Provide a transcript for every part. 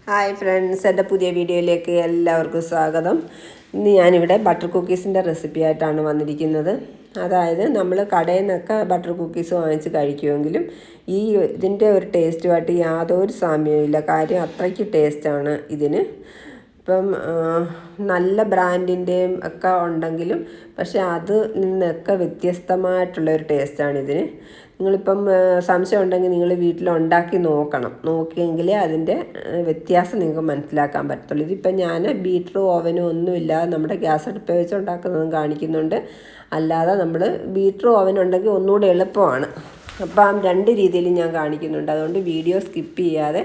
Hi friends, എൻ്റെ പുതിയ വീഡിയോയിലേക്ക് എല്ലാവർക്കും സ്വാഗതം. ഇന്ന് ഞാനിവിടെ ബട്ടർ കുക്കീസിൻ്റെ റെസിപ്പി ആയിട്ടാണ് വന്നിരിക്കുന്നത്. അതായത് നമ്മൾ കടയിൽ നിന്നൊക്കെ ബട്ടർ കുക്കീസ് വാങ്ങിച്ച് കഴിക്കുമെങ്കിലും ഇതിൻ്റെ ഒരു ടേസ്റ്റുമായിട്ട് യാതൊരു സാമ്യവുമില്ല. കാര്യം അത്രയ്ക്ക് ടേസ്റ്റാണ് ഇതിന്. ഇപ്പം നല്ല ബ്രാൻഡിൻ്റെയും ഒക്കെ ഉണ്ടെങ്കിലും പക്ഷേ അതിൽ നിന്നൊക്കെ വ്യത്യസ്തമായിട്ടുള്ളൊരു ടേസ്റ്റാണിതിന്. നിങ്ങളിപ്പം സംശയം ഉണ്ടെങ്കിൽ നിങ്ങൾ വീട്ടിൽ ഉണ്ടാക്കി നോക്കിയെങ്കിലേ അതിൻ്റെ വ്യത്യാസം നിങ്ങൾക്ക് മനസ്സിലാക്കാൻ പറ്റത്തുള്ളൂ. ഇതിപ്പം ഞാൻ ബീറ്ററും ഓവനും ഒന്നുമില്ലാതെ നമ്മുടെ ഗ്യാസ് അടുപ്പ് വെച്ച് ഉണ്ടാക്കുന്നതും കാണിക്കുന്നുണ്ട്. അല്ലാതെ നമ്മൾ ബീറ്ററും ഓവനും ഉണ്ടെങ്കിൽ ഒന്നുകൂടെ എളുപ്പമാണ്. അപ്പം രണ്ട് രീതിയിൽ ഞാൻ കാണിക്കുന്നുണ്ട്. അതുകൊണ്ട് വീഡിയോ സ്കിപ്പ് ചെയ്യാതെ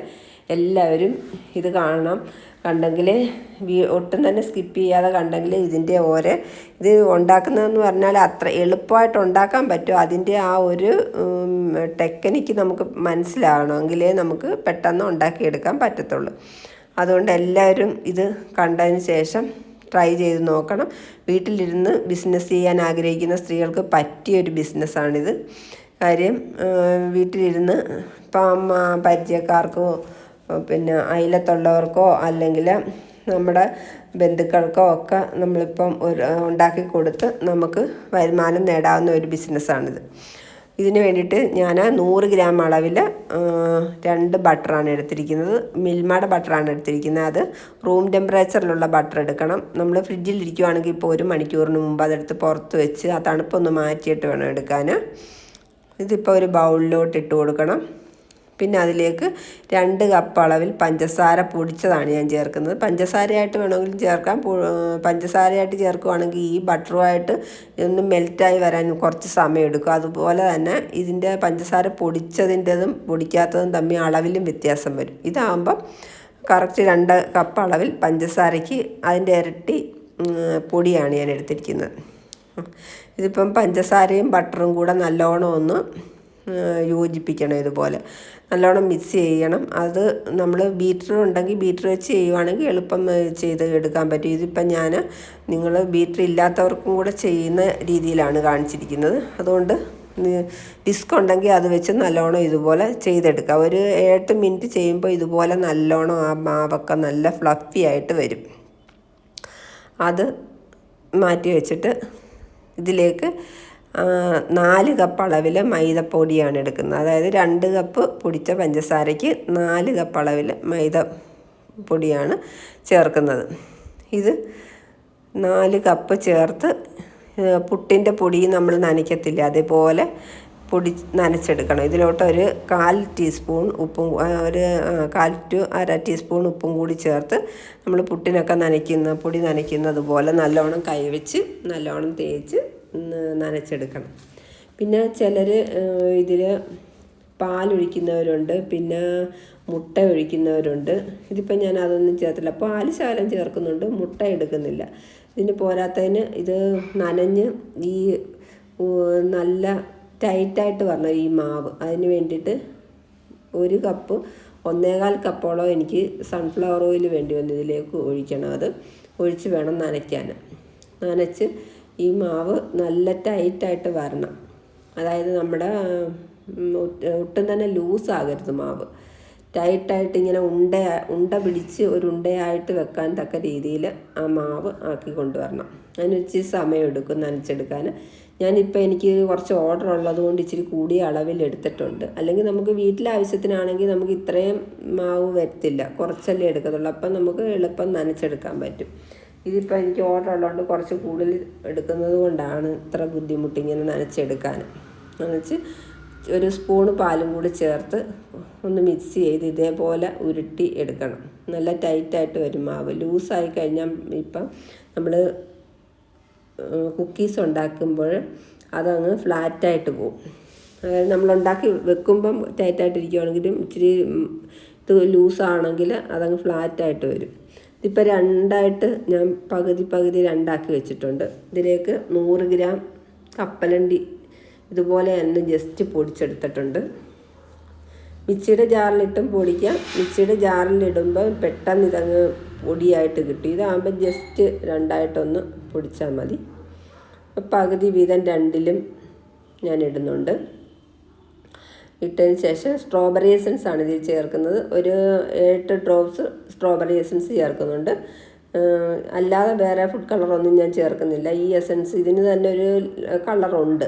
എല്ലാവരും ഇത് കണ്ടെങ്കിൽ ഒട്ടും തന്നെ സ്കിപ്പ് ചെയ്യാതെ കണ്ടെങ്കിൽ ഇതിൻ്റെ ഇത് ഉണ്ടാക്കുന്നതെന്ന് പറഞ്ഞാൽ അത്ര എളുപ്പമായിട്ട് ഉണ്ടാക്കാൻ പറ്റും. അതിൻ്റെ ആ ഒരു ടെക്നിക്ക് നമുക്ക് മനസ്സിലാകണമെങ്കിലേ നമുക്ക് പെട്ടെന്ന് ഉണ്ടാക്കിയെടുക്കാൻ പറ്റത്തുള്ളൂ. അതുകൊണ്ട് എല്ലാവരും ഇത് കണ്ടതിന് ശേഷം ട്രൈ ചെയ്ത് നോക്കണം. വീട്ടിലിരുന്ന് ബിസിനസ് ചെയ്യാൻ ആഗ്രഹിക്കുന്ന സ്ത്രീകൾക്ക് പറ്റിയൊരു ബിസിനസ്സാണിത്. കാര്യം വീട്ടിലിരുന്ന് ഇപ്പം പരിചയക്കാർക്കോ പിന്നെ അയലത്തുള്ളവർക്കോ അല്ലെങ്കിൽ നമ്മുടെ ബന്ധുക്കൾക്കോ ഒക്കെ നമ്മളിപ്പം ഉണ്ടാക്കി കൊടുത്ത് നമുക്ക് വരുമാനം നേടാവുന്ന ഒരു ബിസിനസ്സാണിത്. ഇതിന് വേണ്ടിയിട്ട് ഞാൻ 100 ഗ്രാം അളവിൽ 2 ബട്ടറാണ് എടുത്തിരിക്കുന്നത്. മിൽമയുടെ ബട്ടറാണ് എടുത്തിരിക്കുന്നത്. അത് റൂം ടെമ്പറേച്ചറിലുള്ള ബട്ടർ എടുക്കണം. നമ്മൾ ഫ്രിഡ്ജിലിരിക്കുവാണെങ്കിൽ ഇപ്പോൾ 1 മണിക്കൂറിന് മുമ്പ് അതെടുത്ത് പുറത്ത് വെച്ച് ആ തണുപ്പൊന്ന് മാറ്റിയിട്ട് വേണം എടുക്കാൻ. ഇതിപ്പോൾ ഒരു ബൗളിലോട്ട് ഇട്ട് കൊടുക്കണം. പിന്നെ അതിലേക്ക് 2 കപ്പ് അളവിൽ പഞ്ചസാര പൊടിച്ചതാണ് ഞാൻ ചേർക്കുന്നത്. പഞ്ചസാരയായിട്ട് വേണമെങ്കിലും ചേർക്കാം. പഞ്ചസാരയായിട്ട് ചേർക്കുകയാണെങ്കിൽ ഈ ബട്ടറുമായിട്ട് ഒന്ന് മെൽറ്റായി വരാൻ കുറച്ച് സമയം എടുക്കും. അതുപോലെ തന്നെ ഇതിൻ്റെ പഞ്ചസാര പൊടിച്ചതിൻ്റെതും പൊടിക്കാത്തതും തമ്മിൽ അളവിലും വ്യത്യാസം വരും. ഇതാകുമ്പം കറക്റ്റ് 2 കപ്പ് അളവിൽ പഞ്ചസാരയ്ക്ക് അതിൻ്റെ ഇരട്ടി പൊടിയാണ് ഞാൻ എടുത്തിരിക്കുന്നത്. ഇതിപ്പം പഞ്ചസാരയും ബട്ടറും കൂടെ നല്ലോണം ഒന്ന് യോജിപ്പിക്കണം. ഇതുപോലെ നല്ലോണം മിക്സ് ചെയ്യണം. അത് നമ്മൾ ബീറ്റർ ഉണ്ടെങ്കിൽ ബീറ്റർ വെച്ച് ചെയ്യുവാണെങ്കിൽ എളുപ്പം ചെയ്ത് എടുക്കാൻ പറ്റും. ഇതിപ്പം നിങ്ങൾ ബീറ്റർ ഇല്ലാത്തവർക്കും കൂടെ ചെയ്യുന്ന രീതിയിലാണ് കാണിച്ചിരിക്കുന്നത്. അതുകൊണ്ട് ഡിസ്ക് ഉണ്ടെങ്കിൽ അത് വെച്ച് നല്ലോണം ഇതുപോലെ ചെയ്തെടുക്കുക. ഒരു 8 മിനിറ്റ് ചെയ്യുമ്പോൾ ഇതുപോലെ നല്ലോണം ആ മാവൊക്കെ നല്ല ഫ്ലഫി ആയിട്ട് വരും. അത് മാറ്റി വെച്ചിട്ട് ഇതിലേക്ക് 4 കപ്പ് അളവിൽ മൈദപ്പൊടിയാണ് എടുക്കുന്നത്. അതായത് 2 കപ്പ് പൊടിച്ച പഞ്ചസാരയ്ക്ക് 4 കപ്പ് അളവിൽ മൈദപ്പൊടിയാണ് ചേർക്കുന്നത്. ഇത് 4 കപ്പ് ചേർത്ത് പുട്ടിൻ്റെ പൊടി നമ്മൾ നനയ്ക്കത്തില്ല, അതേപോലെ പൊടി നനച്ചെടുക്കണം. ഇതിലോട്ട് ഒരു 1/4 ടീസ്പൂൺ ഉപ്പും ഒരു 1/4 to 1/2 ടീസ്പൂൺ ഉപ്പും കൂടി ചേർത്ത് നമ്മൾ പുട്ടിനൊക്കെ പൊടി നനയ്ക്കുന്നത് പോലെ നല്ലോണം കൈവച്ച് നല്ലോണം തേച്ച് നനച്ചെടുക്കണം. പിന്നെ ചിലർ ഇതിൽ പാലൊഴിക്കുന്നവരുണ്ട്, പിന്നെ മുട്ട ഒഴിക്കുന്നവരുണ്ട്. ഇതിപ്പോൾ ഞാൻ അതൊന്നും ചേർത്തില്ല. പാൽ ശകലം ചേർക്കുന്നുണ്ട്, മുട്ട എടുക്കുന്നില്ല. ഇതിന് പോരാത്തതിന് ഇത് നനഞ്ഞ് ഈ നല്ല ടൈറ്റായിട്ട് വരണം ഈ മാവ്. അതിന് വേണ്ടിയിട്ട് 1 കപ്പ് 1.25 കപ്പോളം എനിക്ക് സൺഫ്ലവർ ഓയിൽ വേണ്ടി വന്നു. ഇതിലേക്ക് ഒഴിക്കണം. അത് ഒഴിച്ച് വേണം നനച്ച് ഈ മാവ് നല്ല ടൈറ്റായിട്ട് വരണം. അതായത് നമ്മുടെ ഒട്ടും തന്നെ ലൂസാകരുത് മാവ്. ടൈറ്റായിട്ട് ഇങ്ങനെ ഉണ്ട പിടിച്ച് ഒരു ഉണ്ടയായിട്ട് വെക്കാൻ തക്ക രീതിയിൽ ആ മാവ് ആക്കി കൊണ്ടുവരണം. അതിനൊരിച്ചിരി സമയം എടുക്കും നനച്ചെടുക്കാൻ. എനിക്ക് കുറച്ച് ഓർഡർ ഉള്ളതുകൊണ്ട് ഇച്ചിരി കൂടിയ അളവിൽ എടുത്തിട്ടുണ്ട്. അല്ലെങ്കിൽ നമുക്ക് വീട്ടിലെ ആവശ്യത്തിനാണെങ്കിൽ നമുക്ക് ഇത്രയും മാവ് വരത്തില്ല, കുറച്ചല്ലേ എടുക്കത്തുള്ളൂ. അപ്പം നമുക്ക് എളുപ്പം നനച്ചെടുക്കാൻ പറ്റും. ഇതിപ്പോൾ എനിക്ക് ഓർഡർ ഉള്ളതുകൊണ്ട് കുറച്ച് കൂടുതൽ എടുക്കുന്നത് കൊണ്ടാണ് ഇത്ര ബുദ്ധിമുട്ട് ഇങ്ങനെ നനച്ച് ഒരു സ്പൂണ് പാലും കൂടി ചേർത്ത് ഒന്ന് മിക്സ് ചെയ്ത് ഇതേപോലെ ഉരുട്ടി എടുക്കണം. നല്ല ടൈറ്റായിട്ട് വരും മാവ്. ലൂസായി കഴിഞ്ഞാൽ ഇപ്പം നമ്മൾ കുക്കീസ് ഉണ്ടാക്കുമ്പോൾ അതങ്ങ് ഫ്ലാറ്റായിട്ട് പോകും. അതായത് നമ്മളുണ്ടാക്കി വെക്കുമ്പം ടൈറ്റായിട്ടിരിക്കുകയാണെങ്കിലും ഇച്ചിരി ഇത് ലൂസാണെങ്കിൽ അതങ്ങ് ഫ്ലാറ്റായിട്ട് വരും. ഇതിപ്പോൾ 2 ഞാൻ പകുതി 2 വെച്ചിട്ടുണ്ട്. ഇതിലേക്ക് 100 ഗ്രാം കപ്പലണ്ടി ഇതുപോലെ തന്നെ ജസ്റ്റ് പൊടിച്ചെടുത്തിട്ടുണ്ട്. മിക്സിയുടെ ജാറിലിട്ടും പൊടിക്കാം. മിക്സിയുടെ ജാറിലിടുമ്പോൾ പെട്ടെന്ന് ഇതങ്ങ് പൊടിയായിട്ട് കിട്ടും. ഇതാകുമ്പോൾ ജസ്റ്റ് 2 പൊടിച്ചാൽ മതി. പകുതി വീതം 2 ഞാൻ ഇടുന്നുണ്ട്. ഇട്ടതിന് ശേഷം സ്ട്രോബെറി എസൻസ് ആണ് ഇതിൽ ചേർക്കുന്നത്. ഒരു 8 ഡ്രോപ്സ് സ്ട്രോബെറി എസൻസ് ചേർക്കുന്നുണ്ട്. അല്ലാതെ വേറെ ഫുഡ് കളറൊന്നും ഞാൻ ചേർക്കുന്നില്ല. ഈ എസൻസ് ഇതിന് തന്നെ ഒരു കളറുണ്ട്,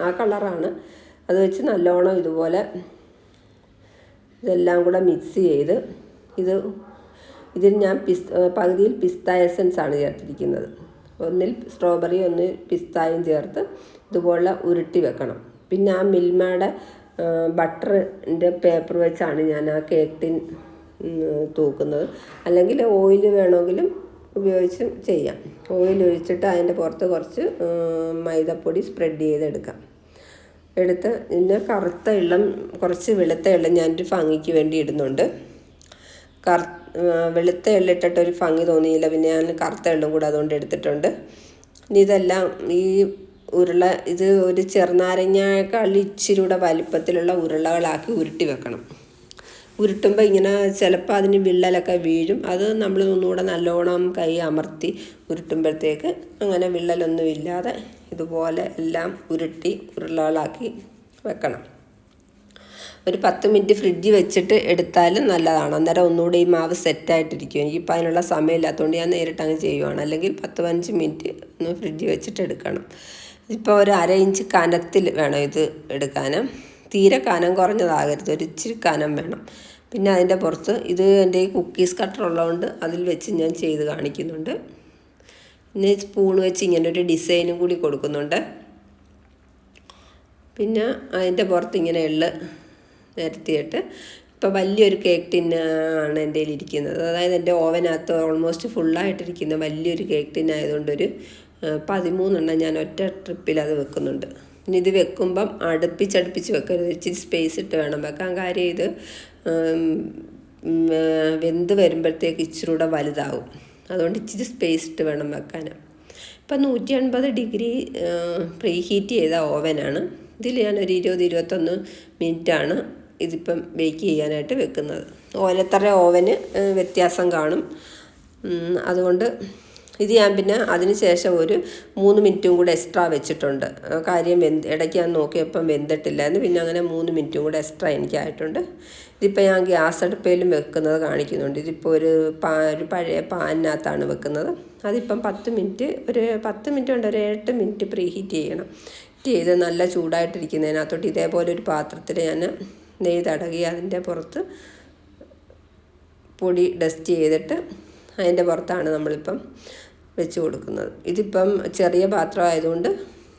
ആ കളറാണ്. അത് വെച്ച് നല്ലോണം ഇതുപോലെ ഇതെല്ലാം കൂടെ മിക്സ് ചെയ്ത് ഇതിൽ ഞാൻ പകുതിയിൽ പിസ്ത എസൻസ് ആണ് ചേർത്തിരിക്കുന്നത്. ഒന്നിൽ സ്ട്രോബെറി ഒന്നിൽ പിസ്തായും ചേർത്ത് ഇതുപോലെ ഉരുട്ടി വെക്കണം. പിന്നെ ആ മിൽമയുടെ ബട്ടറിൻ്റെ പേപ്പർ വെച്ചാണ് ഞാൻ ആ കേക്ക് ടിൻ തൂക്കുന്നത്. അല്ലെങ്കിൽ ഓയിൽ വേണമെങ്കിലും ഉപയോഗിച്ചും ചെയ്യാം. ഓയിൽ ഒഴിച്ചിട്ട് അതിൻ്റെ പുറത്ത് കുറച്ച് മൈദപ്പൊടി സ്പ്രെഡ് ചെയ്തെടുക്കാം. പിന്നെ കറുത്ത എള്ളം, കുറച്ച് വെളുത്ത എള്ളം ഞാനൊരു ഭംഗിക്ക് വേണ്ടി ഇടുന്നുണ്ട്. വെളുത്ത എള്ളിട്ടിട്ടൊരു ഭംഗി തോന്നിയില്ല, പിന്നെ ഞാൻ കറുത്ത എള്ളും കൂടെ അതുകൊണ്ട് എടുത്തിട്ടുണ്ട്. ഇനി ഇതെല്ലാം ഈ ഇത് ഒരു ചെറുനാരങ്ങയേക്കാൾ ഇച്ചിരി കൂടെ വലിപ്പത്തിലുള്ള ഉരുളകളാക്കി ഉരുട്ടി വെക്കണം. ഉരുട്ടുമ്പോൾ ഇങ്ങനെ ചിലപ്പോൾ അതിന് വിള്ളലൊക്കെ വീഴും. അത് നമ്മൾ ഒന്നുകൂടെ നല്ലോണം കൈ അമർത്തി ഉരുട്ടുമ്പോഴത്തേക്ക് അങ്ങനെ വിള്ളലൊന്നും ഇല്ലാതെ ഇതുപോലെ എല്ലാം ഉരുട്ടി ഉരുളകളാക്കി വെക്കണം. ഒരു 10 മിനിറ്റ് ഫ്രിഡ്ജിൽ വെച്ചിട്ട് എടുത്താലും നല്ലതാണ്. അന്നേരം ഒന്നുകൂടി ഈ മാവ് സെറ്റായിട്ടിരിക്കും. എനിക്കിപ്പോൾ അതിനുള്ള സമയമില്ലാത്തതുകൊണ്ട് ഞാൻ നേരിട്ട് അങ്ങ് ചെയ്യുവാണ്. അല്ലെങ്കിൽ 10-15 മിനിറ്റ് ഒന്ന് ഫ്രിഡ്ജിൽ വെച്ചിട്ട് എടുക്കണം. ഇപ്പോൾ ഒരു 1/2 ഇഞ്ച് കനത്തിൽ വേണം ഇത് എടുക്കാൻ. തീരെ കനം കുറഞ്ഞതാകരുത്, ഒരു ഇച്ചിരി കനം വേണം. പിന്നെ അതിൻ്റെ പുറത്ത് ഇത് എൻ്റെ ഈ കുക്കീസ് കട്ടർ ഉള്ളതുകൊണ്ട് അതിൽ വെച്ച് ഞാൻ ചെയ്ത് കാണിക്കുന്നുണ്ട്. പിന്നെ സ്പൂൺ വെച്ച് ഇങ്ങനെ ഒരു ഡിസൈനും കൂടി കൊടുക്കുന്നുണ്ട്. പിന്നെ അതിൻ്റെ പുറത്ത് ഇങ്ങനെ എള്ള് നിരത്തിയിട്ട് ഇപ്പോൾ വലിയൊരു കേക്ക് ടിന്നാണ് എൻ്റെ കയ്യിൽ ഇരിക്കുന്നത്. അതായത് എൻ്റെ ഓവനകത്ത് ഓൾമോസ്റ്റ് ഫുള്ളായിട്ടിരിക്കുന്ന വലിയൊരു കേക്ക് ടിന്നായതുകൊണ്ടൊരു 13 ഞാൻ ഒറ്റ ട്രിപ്പിൽ അത് വെക്കുന്നുണ്ട്. ഇനി ഇത് വെക്കുമ്പം അടുപ്പിച്ചടുപ്പിച്ച് വെക്കരുത്, ഇച്ചിരി സ്പേസ് ഇട്ട് വേണം വെക്കാൻ. കാര്യം ഇത് വെന്ത് വരുമ്പോഴത്തേക്ക് ഇച്ചിരി കൂടെ വലുതാവും. അതുകൊണ്ട് ഇച്ചിരി സ്പേസ് ഇട്ട് വേണം വെക്കാൻ. ഇപ്പം 180 ഡിഗ്രി പ്രീ ഹീറ്റ് ചെയ്ത ഓവനാണ്. ഇതിൽ ഞാനൊരു 20-21 മിനിറ്റാണ് ഇതിപ്പം ബേക്ക് ചെയ്യാനായിട്ട് വെക്കുന്നത്. ഓരോരുത്തരുടെ ഓവന് വ്യത്യാസം കാണും. അതുകൊണ്ട് ഇത് ഞാൻ പിന്നെ അതിന് ശേഷം ഒരു 3 മിനിറ്റും കൂടെ എക്സ്ട്രാ വെച്ചിട്ടുണ്ട്. കാര്യം ഇടയ്ക്ക് ഞാൻ നോക്കിയപ്പം വെന്തിട്ടില്ലായിരുന്നു. പിന്നെ അങ്ങനെ 3 മിനിറ്റും കൂടെ എക്സ്ട്രാ എനിക്കായിട്ടുണ്ട്. ഇതിപ്പോൾ ഞാൻ ഗ്യാസ് അടുപ്പയിലും വെക്കുന്നത് കാണിക്കുന്നുണ്ട്. ഇതിപ്പോൾ ഒരു പഴയ പാനിനകത്താണ് വെക്കുന്നത്. അതിപ്പം 10 മിനിറ്റ് ഒരു 8 മിനിറ്റ് പ്രീ ഹീറ്റ് ചെയ്യണം. ചെയ്ത് നല്ല ചൂടായിട്ടിരിക്കുന്നതിനകത്തോട്ട് ഇതേപോലെ ഒരു പാത്രത്തിൽ ഞാൻ നെയ്യ് തടകി അതിൻ്റെ പുറത്ത് പൊടി ഡസ്റ്റ് ചെയ്തിട്ട് അതിൻ്റെ പുറത്താണ് നമ്മളിപ്പം വെച്ച് കൊടുക്കുന്നത്. ഇതിപ്പം ചെറിയ പാത്രം ആയതുകൊണ്ട്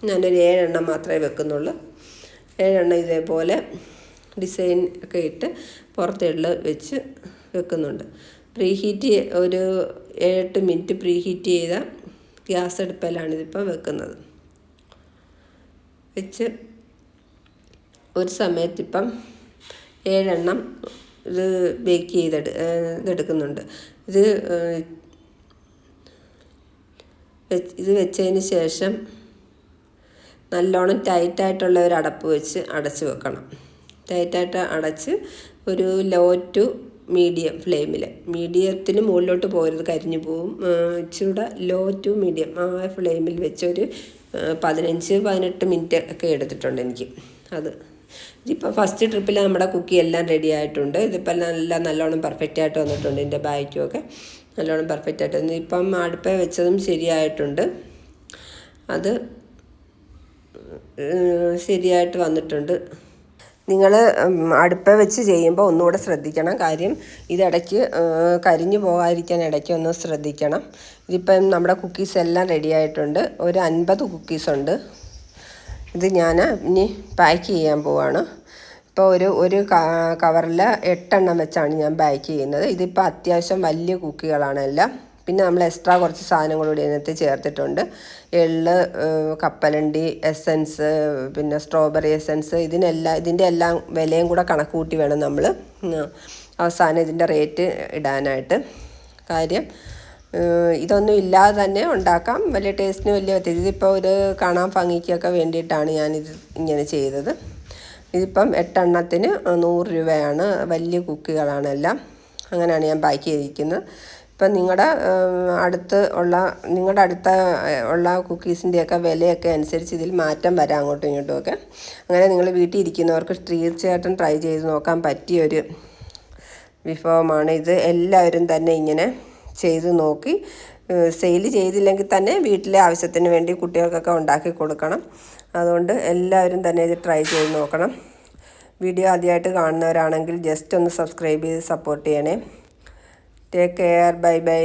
ഞാനൊരു 7 എണ്ണം മാത്രമേ വെക്കുന്നുള്ളൂ. 7 എണ്ണം ഇതേപോലെ ഡിസൈൻ ഒക്കെ ഇട്ട് പുറത്തുള്ള വെച്ച് വെക്കുന്നുണ്ട്. പ്രീ ഹീറ്റ് ഒരു 7-8 മിനിറ്റ് പ്രീ ഹീറ്റ് ചെയ്ത ഗ്യാസ് അടുപ്പിലാണ് ഇതിപ്പം വെക്കുന്നത്. വെച്ച് ഒരു സമയത്തിപ്പം 7 എണ്ണം ഇത് ബേക്ക് ഇതെടുക്കുന്നുണ്ട്. ഇത് വെച്ചതിന് ശേഷം നല്ലോണം ടൈറ്റായിട്ടുള്ള ഒരു അടപ്പ് വെച്ച് അടച്ച് വെക്കണം. ടൈറ്റായിട്ട് അടച്ച് ഒരു ലോ ടു മീഡിയം ഫ്ലെയിമിൽ, മീഡിയത്തിന് മുകളിലോട്ട് പോകരുത്, കരിഞ്ഞു പോവും. ഇച്ചിരൂടെ ലോ ടു മീഡിയം ആ ഫ്ലെയിമിൽ വെച്ചൊരു 15-18 മിനിറ്റ് ഒക്കെ എടുത്തിട്ടുണ്ട് എനിക്ക്. ഇതിപ്പോൾ ഫസ്റ്റ് ട്രിപ്പിൽ നമ്മുടെ കുക്കി എല്ലാം റെഡി ആയിട്ടുണ്ട്. ഇതിപ്പോൾ നല്ലോണം പെർഫെക്റ്റ് ആയിട്ട് വന്നിട്ടുണ്ട്. ഇതിൻ്റെ ബായ്ക്കുമൊക്കെ നല്ലോണം പെർഫെക്റ്റ് ആയിട്ട് വന്നു. ഇപ്പം അടുപ്പേ വെച്ചതും ശരിയായിട്ടുണ്ട്. അത് ശരിയായിട്ട് വന്നിട്ടുണ്ട്. നിങ്ങൾ അടുപ്പേ വെച്ച് ചെയ്യുമ്പോൾ ഒന്നുകൂടെ ശ്രദ്ധിക്കണം. കാര്യം ഇതിടയ്ക്ക് കരിഞ്ഞു പോകാതിരിക്കാൻ ഇടയ്ക്ക് ഒന്ന് ശ്രദ്ധിക്കണം. ഇതിപ്പം നമ്മുടെ കുക്കീസ് എല്ലാം റെഡി ആയിട്ടുണ്ട്. ഒരു 50 കുക്കീസുണ്ട്. ഇത് ഞാൻ ഇനി പാക്ക് ചെയ്യാൻ പോവാണ്. ഇപ്പോൾ ഒരു കവറിൽ 8 എണ്ണം വെച്ചാണ് ഞാൻ പാക്ക് ചെയ്യുന്നത്. ഇതിപ്പോൾ അത്യാവശ്യം വലിയ കുക്കികളാണ് എല്ലാം. പിന്നെ നമ്മൾ എക്സ്ട്രാ കുറച്ച് സാധനങ്ങളൂടെ ഇതിനകത്ത് ചേർത്തിട്ടുണ്ട്. എള്ള്, കപ്പലണ്ടി എസൻസ്, പിന്നെ സ്ട്രോബെറി എസൻസ്, ഇതിൻ്റെ എല്ലാം വിലയും കൂടെ കണക്ക് കൂട്ടി വേണം നമ്മൾ അവസാനം ഇതിൻ്റെ റേറ്റ് ഇടാനായിട്ട്. കാര്യം ഇതൊന്നും ഇല്ലാതെ തന്നെ ഉണ്ടാക്കാം. വലിയ ടേസ്റ്റിന് വലിയ വ്യത്യാസം. ഇതിപ്പോൾ ഒരു കാണാൻ ഭംഗിക്കൊക്കെ വേണ്ടിയിട്ടാണ് ഞാനിത് ഇങ്ങനെ ചെയ്തത്. ഇതിപ്പം 8 എണ്ണത്തിന് 100 രൂപയാണ്. വലിയ കുക്കികളാണ് എല്ലാം. അങ്ങനെയാണ് ഞാൻ പാക്ക് ചെയ്തിരിക്കുന്നത്. ഇപ്പം നിങ്ങളുടെ അടുത്ത ഉള്ള കുക്കീസിൻ്റെയൊക്കെ വിലയൊക്കെ അനുസരിച്ച് ഇതിൽ മാറ്റം വരാം അങ്ങോട്ടും ഇങ്ങോട്ടും ഒക്കെ. അങ്ങനെ നിങ്ങൾ വീട്ടിൽ ഇരിക്കുന്നവർക്ക് തീർച്ചയായിട്ടും ട്രൈ ചെയ്ത് നോക്കാൻ പറ്റിയൊരു വിഭവമാണ് ഇത്. എല്ലാവരും തന്നെ ഇങ്ങനെ ചെയ്ത് നോക്കി സെയിൽ ചെയ്തില്ലെങ്കിൽ തന്നെ വീട്ടിലെ ആവശ്യത്തിന് വേണ്ടി കുട്ടികൾക്കൊക്കെ ഉണ്ടാക്കി കൊടുക്കണം. അതുകൊണ്ട് എല്ലാവരും തന്നെ ഇത് ട്രൈ ചെയ്ത് നോക്കണം. വീഡിയോ ആദ്യമായിട്ട് കാണുന്നവരാണെങ്കിൽ ജസ്റ്റ് ഒന്ന് സബ്സ്ക്രൈബ് ചെയ്ത് സപ്പോർട്ട് ചെയ്യണേ. Take care. Bye bye.